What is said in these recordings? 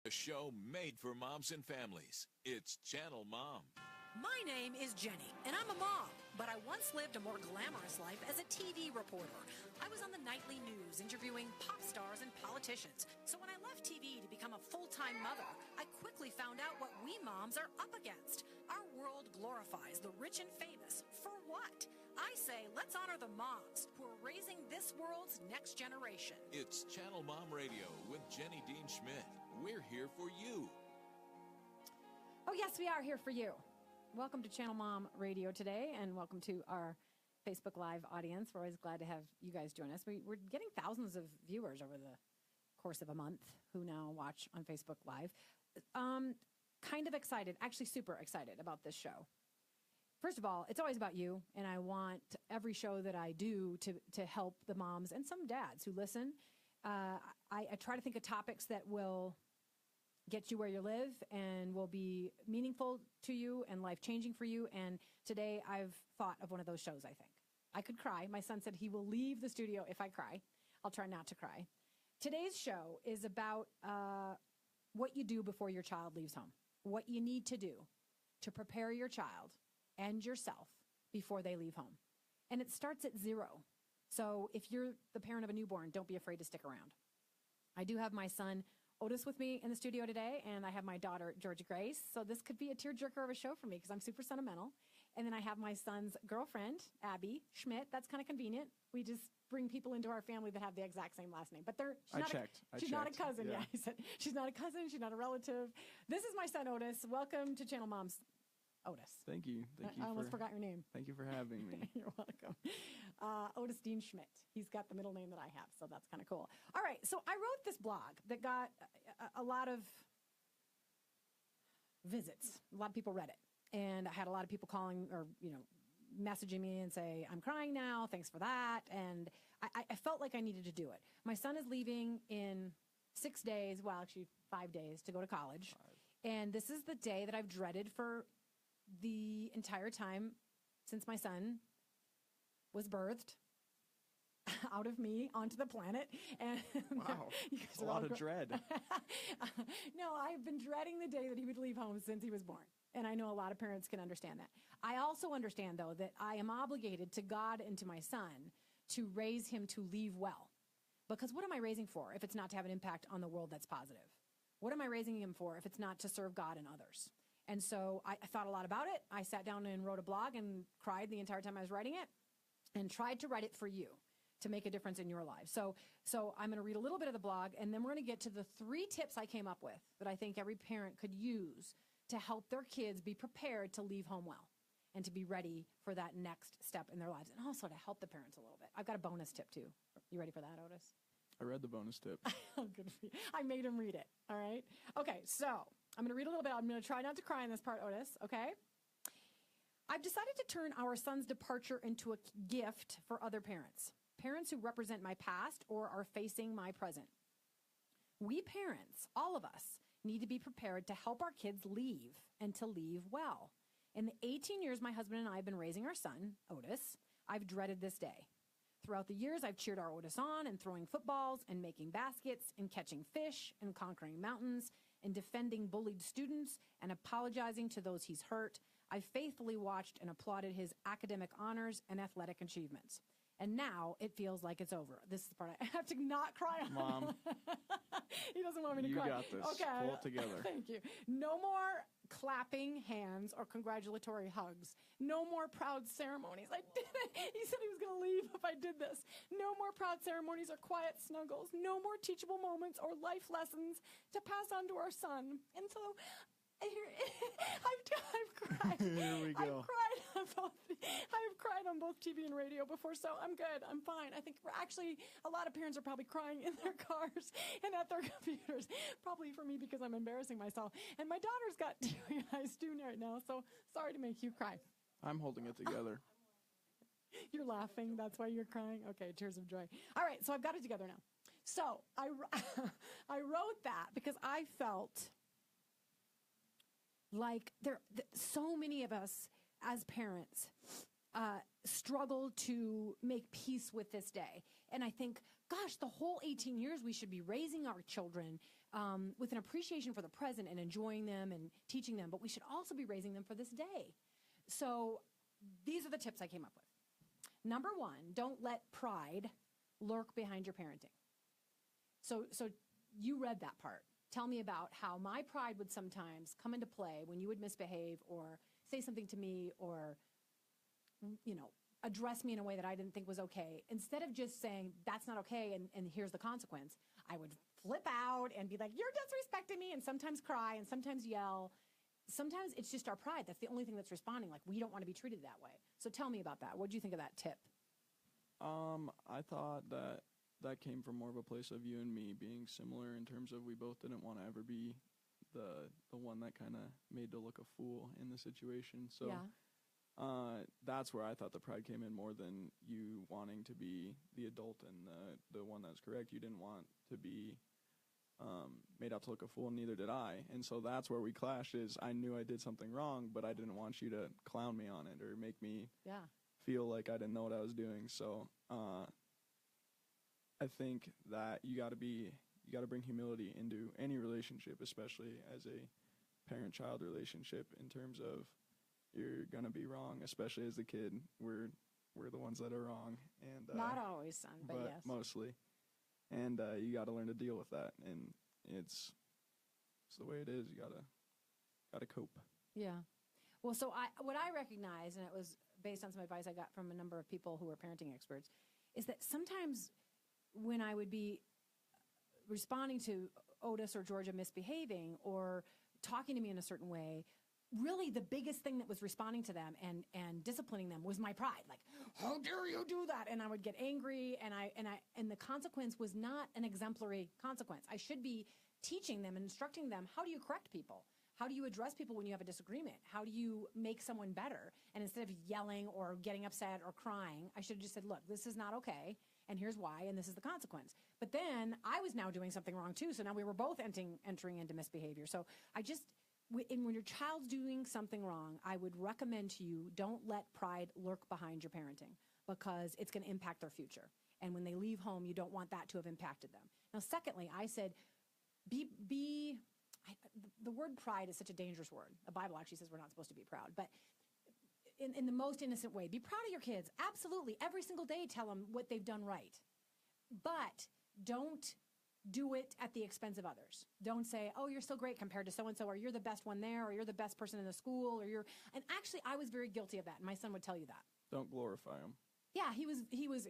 A show made for moms and families. It's Channel Mom. My name is Jenny, and I'm a mom, but I once lived a more glamorous life as a TV reporter. I was on the nightly news interviewing pop stars and politicians. So when I left TV to become a full-time mother, I quickly found out what we moms are up against. Our world glorifies the rich and famous. For what? I say let's honor the moms who are raising this world's next generation. It's Channel Mom Radio with Jenny Dean Schmidt. We're here for you. Oh, yes, we are here for you. Welcome to Channel Mom Radio today, and welcome to our Facebook Live audience. We're always glad to have you guys join us. We're getting thousands of viewers over the course of a month who now watch on Facebook Live. Kind of excited, actually super excited about this show. First of all, it's always about you, and I want every show that I do to help the moms and some dads who listen. I try to think of topics that will get you where you live and will be meaningful to you and life-changing for you. And today I've thought of one of those shows, I think. I could cry. My son said he will leave the studio if I cry. I'll try not to cry. Today's show is about what you do before your child leaves home, what you need to do to prepare your child and yourself before they leave home. And it starts at 0. So if you're the parent of a newborn, don't be afraid to stick around. I do have my son Otis with me in the studio today, and I have my daughter, Georgia Grace. So this could be a tearjerker of a show for me because I'm super sentimental. And then I have my son's girlfriend, Abby Schmidt. That's kind of convenient. We just bring people into our family that have the exact same last name. But she's not a cousin. Yeah, he said she's not a cousin. She's not a relative. This is my son, Otis. Welcome to Channel Mom's Otis. Thank you. I almost forgot your name. Thank you for having me. You're welcome. Otis Dean Schmidt. He's got the middle name that I have, so that's kind of cool. All right, so I wrote this blog that got a lot of visits. A lot of people read it. And I had a lot of people calling or, messaging me and say, I'm crying now, thanks for that. And I felt like I needed to do it. My son is leaving in 6 days, well, actually 5 days, to go to college. And this is the day that I've dreaded for the entire time since my son was birthed out of me onto the planet. And wow, a lot of dread. No, I've been dreading the day that he would leave home since he was born. And I know a lot of parents can understand that. I also understand, though, that I am obligated to God and to my son to raise him to leave well. Because what am I raising for if it's not to have an impact on the world that's positive? What am I raising him for if it's not to serve God and others? And so I thought a lot about it. I sat down and wrote a blog and cried the entire time I was writing it and tried to write it for you to make a difference in your lives. So I'm going to read a little bit of the blog, and then we're going to get to the 3 tips I came up with that I think every parent could use to help their kids be prepared to leave home well and to be ready for that next step in their lives, and also to help the parents a little bit. I've got a bonus tip, too. You ready for that, Otis? I read the bonus tip. Oh, good for you. I made him read it, all right? Okay, so I'm going to read a little bit. I'm going to try not to cry in this part, Otis, okay? I've decided to turn our son's departure into a gift for other parents who represent my past or are facing my present. We parents, all of us, need to be prepared to help our kids leave and to leave well. In the 18 years my husband and I have been raising our son, Otis, I've dreaded this day. Throughout the years, I've cheered our Otis on and throwing footballs and making baskets and catching fish and conquering mountains and defending bullied students and apologizing to those he's hurt. I've faithfully watched and applauded his academic honors and athletic achievements. And now it feels like it's over. This is the part I have to not cry on. Mom. He doesn't want me to cry. You got this. Okay. Pull it together. Thank you. No more clapping hands or congratulatory hugs. No more proud ceremonies. I did it. He said he was going to leave if I did this. No more proud ceremonies or quiet snuggles. No more teachable moments or life lessons to pass on to our son. And so I've cried. Here we go. I've cried on both TV and radio before, so I'm good. I'm fine. I think a lot of parents are probably crying in their cars and at their computers. Probably for me because I'm embarrassing myself. And my daughter's got teary-eyed too right now, so sorry to make you cry. I'm holding it together. You're laughing. That's why you're crying. Okay, tears of joy. All right, so I've got it together now. So I wrote that because I felt like so many of us as parents struggle to make peace with this day. And I think, gosh, the whole 18 years we should be raising our children with an appreciation for the present and enjoying them and teaching them, but we should also be raising them for this day. So these are the tips I came up with. Number one, don't let pride lurk behind your parenting. So you read that part. Tell me about how my pride would sometimes come into play when you would misbehave or say something to me or, address me in a way that I didn't think was okay. Instead of just saying, that's not okay, and here's the consequence, I would flip out and be like, you're disrespecting me, and sometimes cry and sometimes yell. Sometimes it's just our pride. That's the only thing that's responding. Like, we don't want to be treated that way. So tell me about that. What did you think of that tip? I thought that came from more of a place of you and me being similar in terms of we both didn't want to ever be the one that kind of made to look a fool in the situation. So that's where I thought the pride came in more than you wanting to be the adult and the one that's correct. You didn't want to be made out to look a fool, and neither did I. And so that's where we clashed is I knew I did something wrong, but I didn't want you to clown me on it or make me feel like I didn't know what I was doing. So I think that you got to bring humility into any relationship, especially as a parent-child relationship, in terms of you're going to be wrong, especially as a kid. We're the ones that are wrong. And not always, son, but yes. Mostly. And you got to learn to deal with that. And it's the way it is. You got to cope. Yeah. Well, so what I recognize, and it was based on some advice I got from a number of people who are parenting experts, is that sometimes when I would be responding to Otis or Georgia misbehaving or talking to me in a certain way, really the biggest thing that was responding to them and disciplining them was my pride. Like, how dare you do that? And I would get angry, and the consequence was not an exemplary consequence. I should be teaching them and instructing them, how do you correct people? How do you address people when you have a disagreement? How do you make someone better? And instead of yelling or getting upset or crying, I should have just said, look, this is not okay, and here's why, and this is the consequence. But then I was now doing something wrong too, so now we were both entering into misbehavior. So when your child's doing something wrong, I would recommend to you, don't let pride lurk behind your parenting, because it's going to impact their future. And when they leave home, you don't want that to have impacted them. Now, secondly, I said, the word pride is such a dangerous word. The Bible actually says we're not supposed to be proud. But in the most innocent way, be proud of your kids. Absolutely. Every single day, tell them what they've done right. But don't do it at the expense of others. Don't say, oh, you're so great compared to so-and-so, or you're the best one there, or you're the best person in the school, and actually I was very guilty of that, and my son would tell you that. Don't glorify him. Yeah, he was,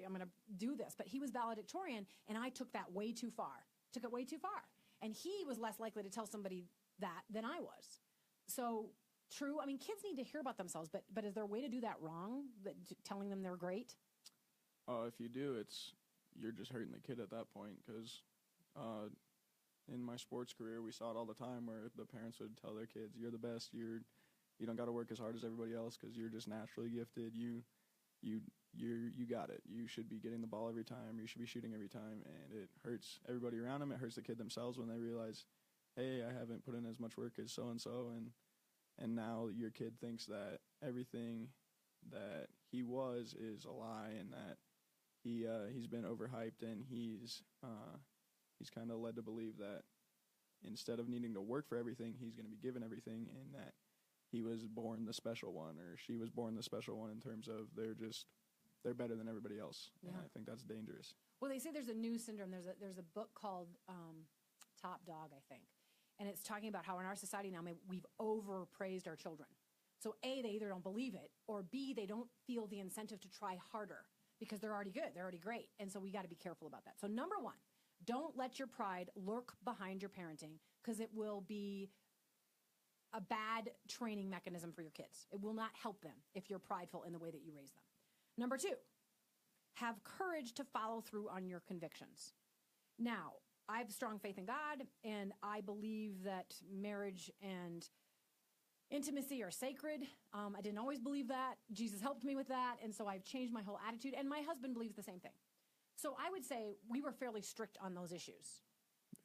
I'm going to do this, but he was valedictorian, and I took that way too far. Took it way too far. And he was less likely to tell somebody that than I was. So, true, I mean, kids need to hear about themselves, but is there a way to do that wrong, telling them they're great? If you do, you're just hurting the kid at that point, because in my sports career, we saw it all the time where the parents would tell their kids, you're the best, you don't got to work as hard as everybody else because you're just naturally gifted, you got it, you should be getting the ball every time, you should be shooting every time, and it hurts everybody around them. It hurts the kid themselves when they realize, hey, I haven't put in as much work as so-and-so, and now your kid thinks that everything that he was is a lie, and that he's been overhyped, and he's kind of led to believe that instead of needing to work for everything, he's going to be given everything, and that he was born the special one, or she was born the special one, in terms of they're better than everybody else. Yeah. And I think that's dangerous. Well, they say there's a new syndrome. There's a book called Top Dog, I think, and it's talking about how in our society now we've overpraised our children. So A, they either don't believe it, or B, they don't feel the incentive to try harder because they're already good, they're already great, and so we got to be careful about that. So number one, don't let your pride lurk behind your parenting, because it will be a bad training mechanism for your kids. It will not help them if you're prideful in the way that you raise them. Number two, have courage to follow through on your convictions. Now, I have strong faith in God, and I believe that marriage and intimacy are sacred. I didn't always believe that. Jesus helped me with that, and so I've changed my whole attitude, and my husband believes the same thing. So I would say we were fairly strict on those issues.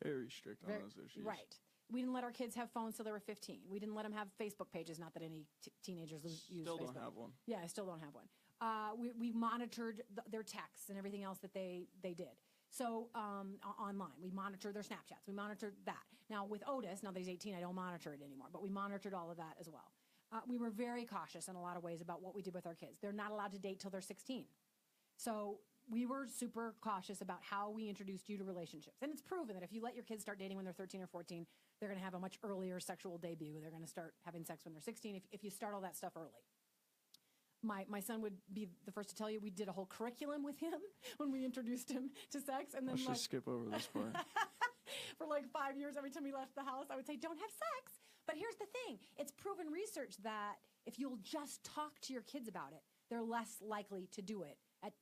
Very strict on those issues. Right. We didn't let our kids have phones till they were 15. We didn't let them have Facebook pages, not that any teenagers use Facebook. Still don't have one. Yeah, I still don't have one. We monitored their texts and everything else that they did. So online, we monitor their Snapchats. We monitor that. Now with Otis, now that he's 18, I don't monitor it anymore, but we monitored all of that as well. We were very cautious in a lot of ways about what we did with our kids. They're not allowed to date till they're 16. So we were super cautious about how we introduced you to relationships. And it's proven that if you let your kids start dating when they're 13 or 14, they're going to have a much earlier sexual debut. They're going to start having sex when they're 16 if you start all that stuff early. My son would be the first to tell you we did a whole curriculum with him when we introduced him to sex. And then Let's just skip over this part. For like 5 years, every time we left the house, I would say, don't have sex. But here's the thing. It's proven research that if you'll just talk to your kids about it, they're less likely to do it at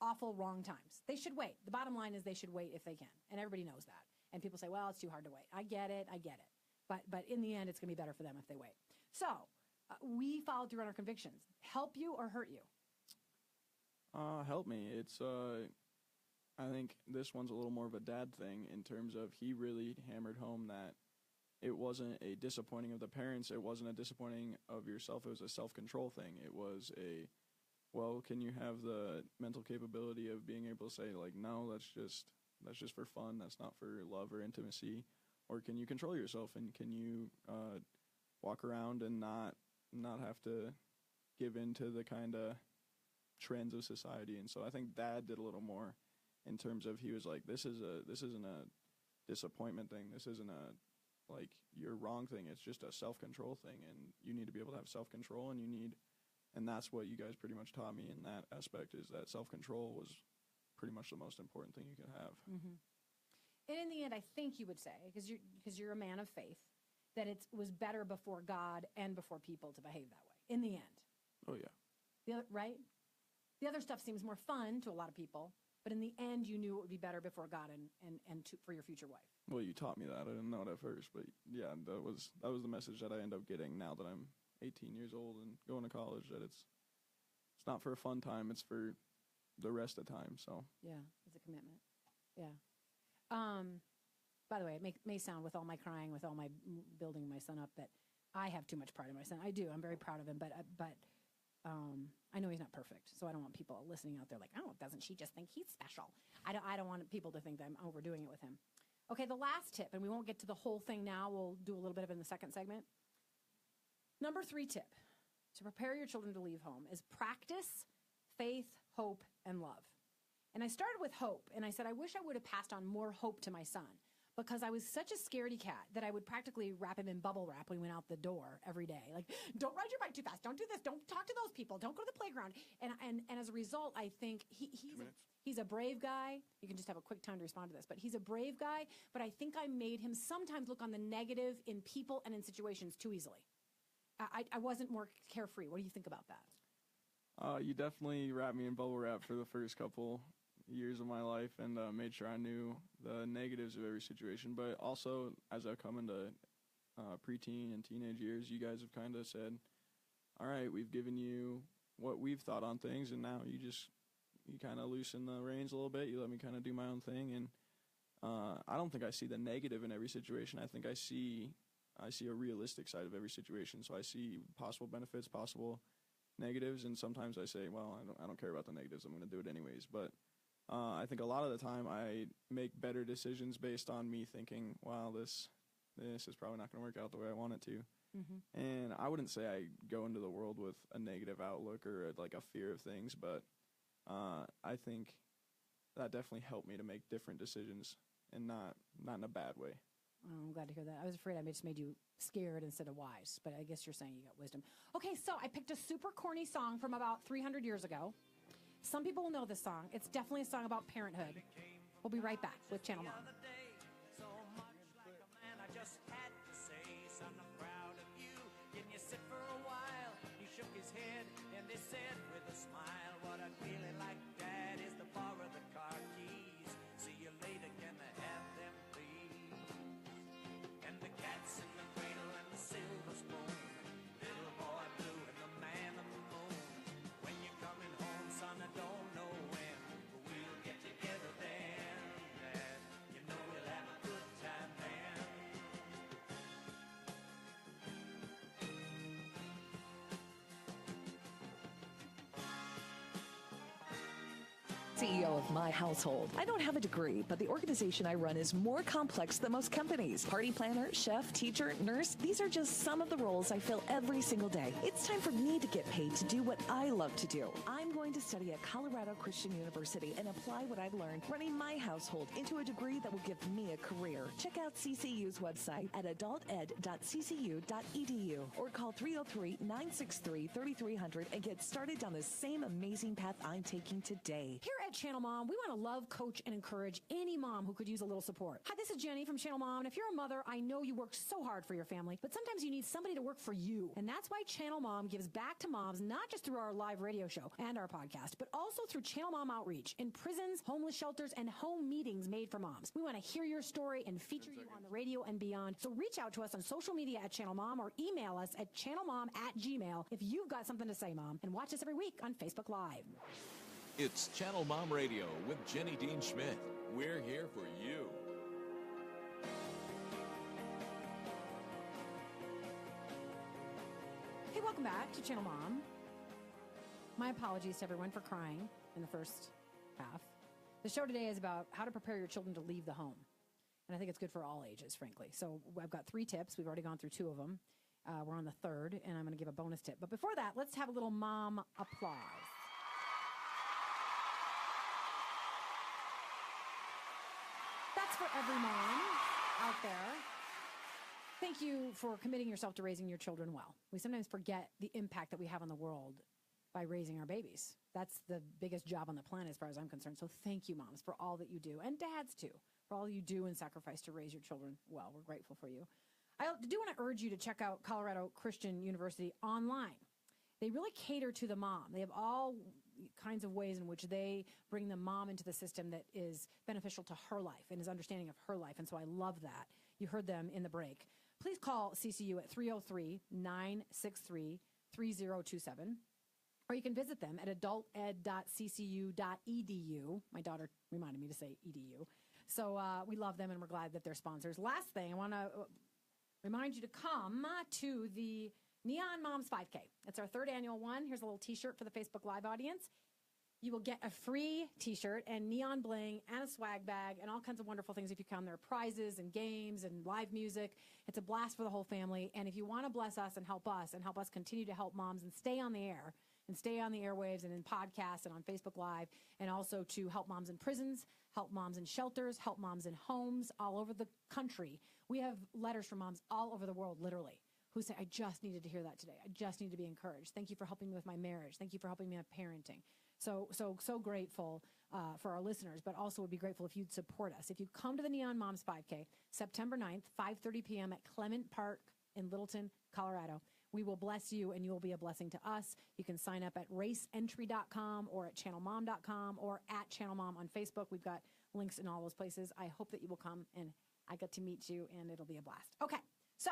awful wrong times. They should wait. The bottom line is they should wait if they can. And everybody knows that. And people say, well, it's too hard to wait. I get it. But in the end, it's going to be better for them if they wait. So we followed through on our convictions. Help you or hurt you? Help me. It's, I think this one's a little more of a dad thing in terms of he really hammered home that it wasn't a disappointing of the parents. It wasn't a disappointing of yourself. It was a self-control thing. It was a, well, can you have the mental capability of being able to say, like, no, that's just for fun. That's not for love or intimacy. Or can you control yourself, and can you walk around and not have to give in to the kind of trends of society? And so I think Dad did a little more in terms of, he was like, this isn't a disappointment thing. This isn't a, like, you're wrong thing. It's just a self-control thing, and you need to be able to have self-control, and that's what you guys pretty much taught me in that aspect, is that self-control was pretty much the most important thing you could have. Mm-hmm. And in the end, I think you would say, because you're a man of faith, that it was better before God and before people to behave that way. In the end. Oh, yeah. Right? The other stuff seems more fun to a lot of people, but in the end, you knew it would be better before God and for your future wife. Well, you taught me that. I didn't know it at first, but yeah, that was the message that I end up getting now that I'm 18 years old and going to college, that it's not for a fun time, it's for the rest of the time. So yeah, it's a commitment. Yeah. By the way, it may sound, with all my crying, with all my building my son up, that I have too much pride in my son. I do. I'm very proud of him, but I know he's not perfect, so I don't want people listening out there like, oh, doesn't she just think he's special? I don't want people to think that I'm overdoing it with him. Okay, the last tip, and we won't get to the whole thing now. We'll do a little bit of it in the second segment. Number 3 tip to prepare your children to leave home is practice faith, hope, and love. And I started with hope, and I said, I wish I would have passed on more hope to my son, because I was such a scaredy cat that I would practically wrap him in bubble wrap when he went out the door every day. Like, don't ride your bike too fast. Don't do this. Don't talk to those people. Don't go to the playground. And as a result, I think he's a brave guy. You can just have a quick time to respond to this. But he's a brave guy, but I think I made him sometimes look on the negative in people and in situations too easily. I wasn't more carefree. What do you think about that? You definitely wrapped me in bubble wrap for the first couple years of my life, and made sure I knew the negatives of every situation. But also, as I've come into preteen and teenage years, you guys have kind of said, all right, we've given you what we've thought on things, and now you kind of loosen the reins a little bit. You let me kind of do my own thing, and I don't think I see the negative in every situation. I think I see a realistic side of every situation. So I see possible benefits, possible negatives, and sometimes I say, well, I don't care about the negatives. I'm going to do it anyways. But I think a lot of the time I make better decisions based on me thinking, wow, this is probably not going to work out the way I want it to. Mm-hmm. And I wouldn't say I go into the world with a negative outlook or like a fear of things, but I think that definitely helped me to make different decisions, and not in a bad way. Oh, I'm glad to hear that. I was afraid I just made you scared instead of wise, but I guess you're saying you got wisdom. Okay, so I picked a super corny song from about 300 years ago. Some people will know this song. It's definitely a song about parenthood. We'll be right back with Channel Mom. CEO of my household. I don't have a degree, but the organization I run is more complex than most companies. Party planner, chef, teacher, nurse, these are just some of the roles I fill every single day. It's time for me to get paid to do what I love to do. I'm going to study at Colorado Christian University and apply what I've learned running my household into a degree that will give me a career. Check out CCU's website at adulted.ccu.edu or call 303-963-3300 and get started down the same amazing path I'm taking today. Here at Channel Mom, we want to love, coach, and encourage any mom who could use a little support. Hi, this is Jenny from Channel Mom, and if you're a mother, I know you work so hard for your family, but sometimes you need somebody to work for you. And that's why Channel Mom gives back to moms, not just through our live radio show and our podcast, but also through Channel Mom outreach in prisons, homeless shelters, and home meetings made for moms. We want to hear your story and feature you on the radio and beyond. So reach out to us on social media at Channel Mom or email us at channelmom@gmail if you've got something to say, Mom. And watch us every week on Facebook Live. It's Channel Mom Radio with Jenny Dean Schmidt. We're here for you. Hey, welcome back to Channel Mom. My apologies to everyone for crying in the first half. The show today is about how to prepare your children to leave the home. And I think it's good for all ages, frankly. So I've got 3 tips. We've already gone through 2 of them. We're on the 3rd, and I'm going to give a bonus tip. But before that, let's have a little mom applause. That's for every mom out there. Thank you for committing yourself to raising your children well. We sometimes forget the impact that we have on the world by raising our babies. That's the biggest job on the planet as far as I'm concerned. So thank you, moms, for all that you do, and dads too, for all you do and sacrifice to raise your children well. We're grateful for you. I do want to urge you to check out Colorado Christian University online. They really cater to the mom. They have all kinds of ways in which they bring the mom into the system that is beneficial to her life and his understanding of her life. And so I love that. You heard them in the break. Please call CCU at 303-963-3027. Or you can visit them at adulted.ccu.edu. My daughter reminded me to say edu. So we love them, and we're glad that they're sponsors. Last thing, I want to remind you to come to the Neon Moms 5K. It's our 3rd annual one. Here's a little T-shirt for the Facebook Live audience. You will get a free T-shirt and neon bling and a swag bag and all kinds of wonderful things if you come. There are prizes and games and live music. It's a blast for the whole family. And if you want to bless us and help us continue to help moms and stay on the air and stay on the airwaves and in podcasts and on Facebook Live, and also to help moms in prisons, help moms in shelters, help moms in homes all over the country. We have letters from moms all over the world, literally, who say, I just needed to hear that today. I just need to be encouraged. Thank you for helping me with my marriage. Thank you for helping me with parenting. So grateful for our listeners, but also would be grateful if you'd support us. If you come to the Neon Moms 5K, September 9th, 5:30 p.m. at Clement Park in Littleton, Colorado, we will bless you, and you will be a blessing to us. You can sign up at raceentry.com or at channelmom.com or at channelmom on Facebook. We've got links in all those places. I hope that you will come, and I get to meet you, and it'll be a blast. Okay, so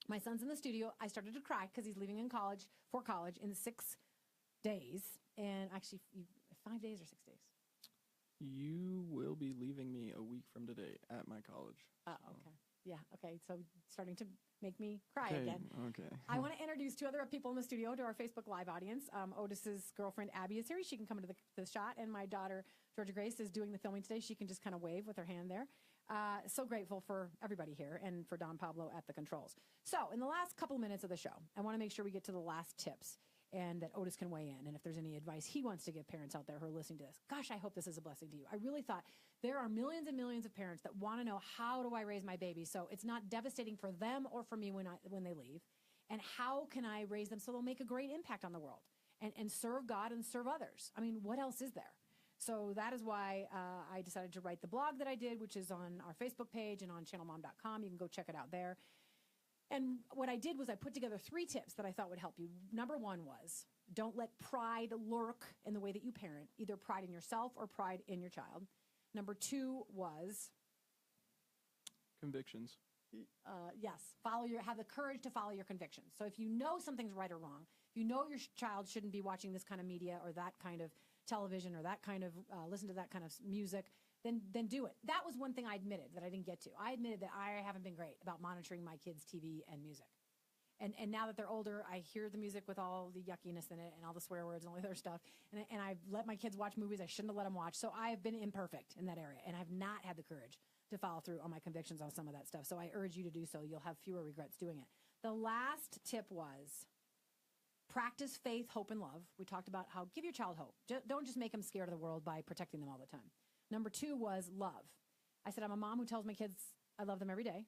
my son's in the studio. I started to cry because he's leaving for college in 6 days. And actually, 5 days or 6 days? You will be leaving me a week from today at my college. Oh, okay. Yeah, okay. So starting to make me cry again. Okay. I want to introduce 2 other people in the studio to our Facebook Live audience. Otis's girlfriend, Abby, is here. She can come into the shot. And my daughter, Georgia Grace, is doing the filming today. She can just kind of wave with her hand there. So grateful for everybody here and for Don Pablo at the controls. So in the last couple minutes of the show, I want to make sure we get to the last tips and that Otis can weigh in. And if there's any advice he wants to give parents out there who are listening to this, gosh, I hope this is a blessing to you. I really thought there are millions and millions of parents that want to know, how do I raise my baby so it's not devastating for them or for me when they leave? And how can I raise them so they'll make a great impact on the world and serve God and serve others? I mean, what else is there? So that is why I decided to write the blog that I did, which is on our Facebook page and on channelmom.com. You can go check it out there. And what I did was I put together 3 tips that I thought would help you. Number 1 was, don't let pride lurk in the way that you parent, either pride in yourself or pride in your child. Number 2 was convictions. Yes, have the courage to follow your convictions. So if you know something's right or wrong, if you know your child shouldn't be watching this kind of media or that kind of television or that kind of listen to that kind of music, then do it. That was one thing I admitted that I didn't get to. I admitted that I haven't been great about monitoring my kids' TV and music. And now that they're older, I hear the music with all the yuckiness in it and all the swear words and all the other stuff. And I've let my kids watch movies I shouldn't have let them watch. So I have been imperfect in that area, and I've not had the courage to follow through on my convictions on some of that stuff. So I urge you to do so. You'll have fewer regrets doing it. The last tip was practice faith, hope, and love. We talked about how give your child hope. Don't just make them scared of the world by protecting them all the time. Number 2 was love. I said, I'm a mom who tells my kids I love them every day.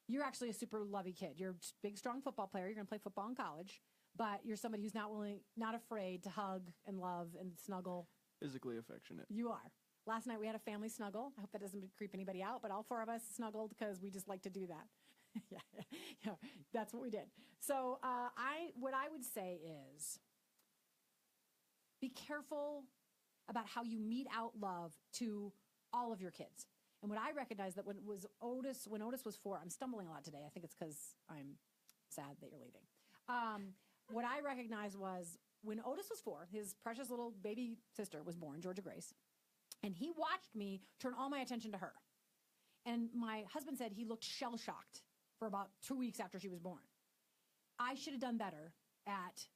You're actually a super lovey kid. You're a big, strong football player. You're going to play football in college, but you're somebody who's not afraid to hug and love and snuggle. Physically affectionate. You are. Last night we had a family snuggle. I hope that doesn't creep anybody out, but all 4 of us snuggled because we just like to do that. yeah, that's what we did. So what I would say is be careful about how you mete out love to all of your kids. And what I recognized that when Otis was 4, I'm stumbling a lot today. I think it's because I'm sad that you're leaving. What I recognized was when Otis was 4, his precious little baby sister was born, Georgia Grace, and he watched me turn all my attention to her. And my husband said he looked shell-shocked for about 2 weeks after she was born. I should have done better at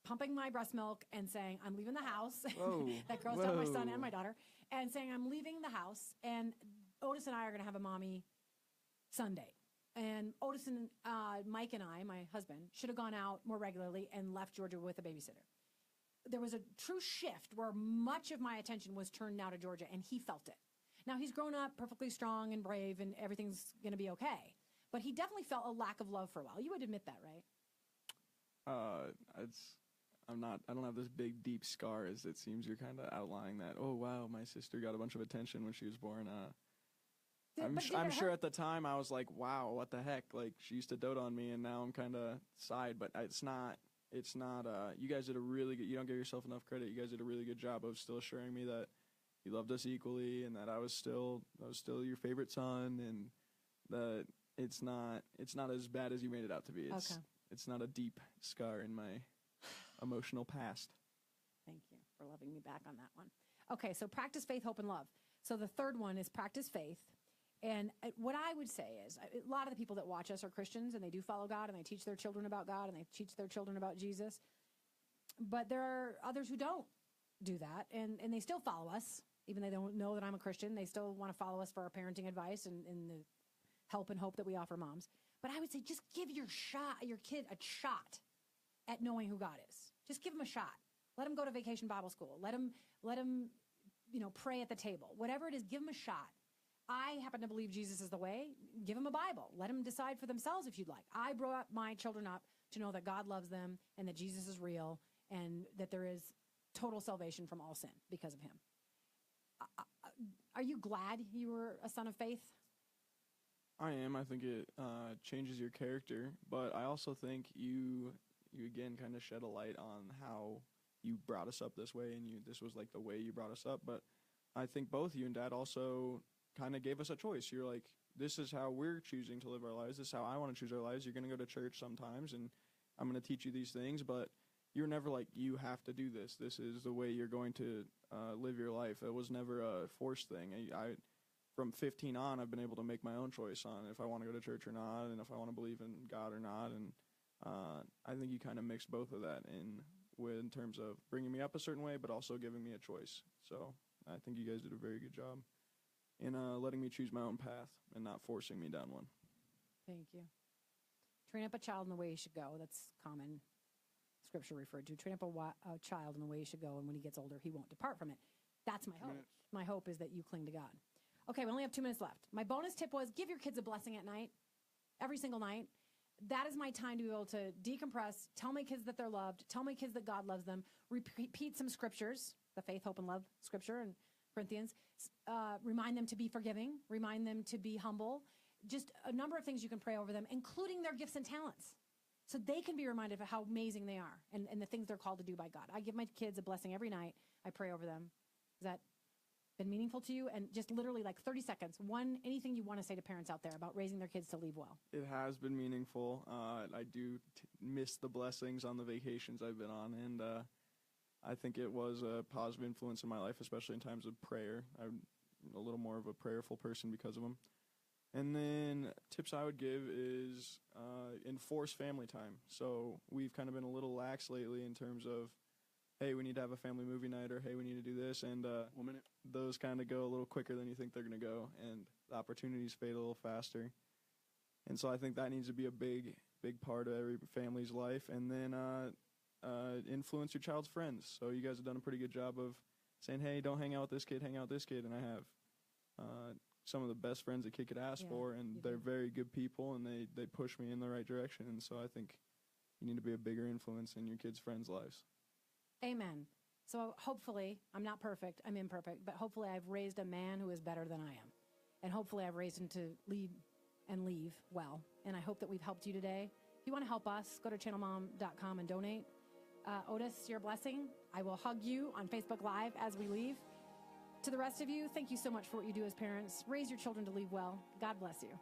pumping my breast milk and saying, I'm leaving the house. That grossed out my son and my daughter. And saying, I'm leaving the house, and Otis and I are going to have a mommy Sunday. And Otis and Mike and I, my husband, should have gone out more regularly and left Georgia with a babysitter. There was a true shift where much of my attention was turned now to Georgia, and he felt it. Now, he's grown up perfectly strong and brave, and everything's going to be okay. But he definitely felt a lack of love for a while. You would admit that, right? I don't have this big, deep scar as it seems you're kind of outlining that. Oh, wow, my sister got a bunch of attention when she was born. I'm sure at the time I was like, wow, what the heck? Like, she used to dote on me, and now I'm kind of side. But it's not, you guys did a really good, you don't give yourself enough credit. You guys did a really good job of still assuring me that you loved us equally and that I was still your favorite son, and that it's not as bad as you made it out to be. It's not a deep scar in my emotional past. Thank you for loving me back on that one. Okay, so practice faith, hope, and love. So the third one is practice faith. And what I would say is a lot of the people that watch us are Christians, and they do follow God, and they teach their children about God, and they teach their children about Jesus. But there are others who don't do that, and they still follow us, even though they don't know that I'm a Christian. They still want to follow us for our parenting advice and the help and hope that we offer moms. But I would say just give your kid a shot at knowing who God is. Just give him a shot. Let him go to vacation Bible school. Let him, pray at the table. Whatever it is, give him a shot. I happen to believe Jesus is the way. Give them a Bible. Let them decide for themselves if you'd like. I brought my children up to know that God loves them and that Jesus is real and that there is total salvation from all sin because of him. Are you glad you were a son of faith? I am. I think it changes your character, but I also think you again kind of shed a light on how you brought us up this way, and this was like the way you brought us up. But I think both you and Dad also kind of gave us a choice. You're like, this is how we're choosing to live our lives. This is how I want to choose our lives. You're going to go to church sometimes, and I'm going to teach you these things, but you're never like, you have to do this. This is the way you're going to live your life. It was never a forced thing. I from 15 on, I've been able to make my own choice on if I want to go to church or not, and if I want to believe in God or not. And I think you kind of mixed both of that in terms of bringing me up a certain way, but also giving me a choice. So I think you guys did a very good job in letting me choose my own path and not forcing me down one. Thank you. Train up a child in the way he should go. That's common scripture referred to. Train up a child in the way he should go, and when he gets older, he won't depart from it. That's my hope. My hope is that you cling to God. Okay, we only have 2 minutes left. My bonus tip was give your kids a blessing at night, every single night. That is my time to be able to decompress, tell my kids that they're loved, tell my kids that God loves them, repeat some scriptures, the faith, hope, and love scripture in Corinthians, remind them to be forgiving, remind them to be humble, just a number of things you can pray over them, including their gifts and talents, so they can be reminded of how amazing they are and the things they're called to do by God. I give my kids a blessing every night. I pray over them. Has that been meaningful to you? And just literally like 30 seconds, anything you want to say to parents out there about raising their kids to leave well. It has been meaningful. I do miss the blessings on the vacations I've been on, and I think it was a positive influence in my life, especially in times of prayer. I'm a little more of a prayerful person because of them. And then tips I would give is enforce family time. So we've kind of been a little lax lately in terms of, hey, we need to have a family movie night, or hey, we need to do this, and 1 minute. those kind of go a little quicker than you think they're going to go, and the opportunities fade a little faster. And so I think that needs to be a big part of every family's life. And then influence your child's friends. So you guys have done a pretty good job of saying, hey, don't hang out with this kid, hang out with this kid. And I have some of the best friends a kid could ask for, and they're very good people, and they push me in the right direction. And so I think you need to be a bigger influence in your kids' friends' lives. Amen. So hopefully, I'm not perfect, I'm imperfect, but hopefully I've raised a man who is better than I am. And hopefully I've raised him to lead and leave well. And I hope that we've helped you today. If you want to help us, go to channelmom.com and donate. Otis, you're a blessing. I will hug you on Facebook Live as we leave. To the rest of you, thank you so much for what you do as parents. Raise your children to leave well. God bless you.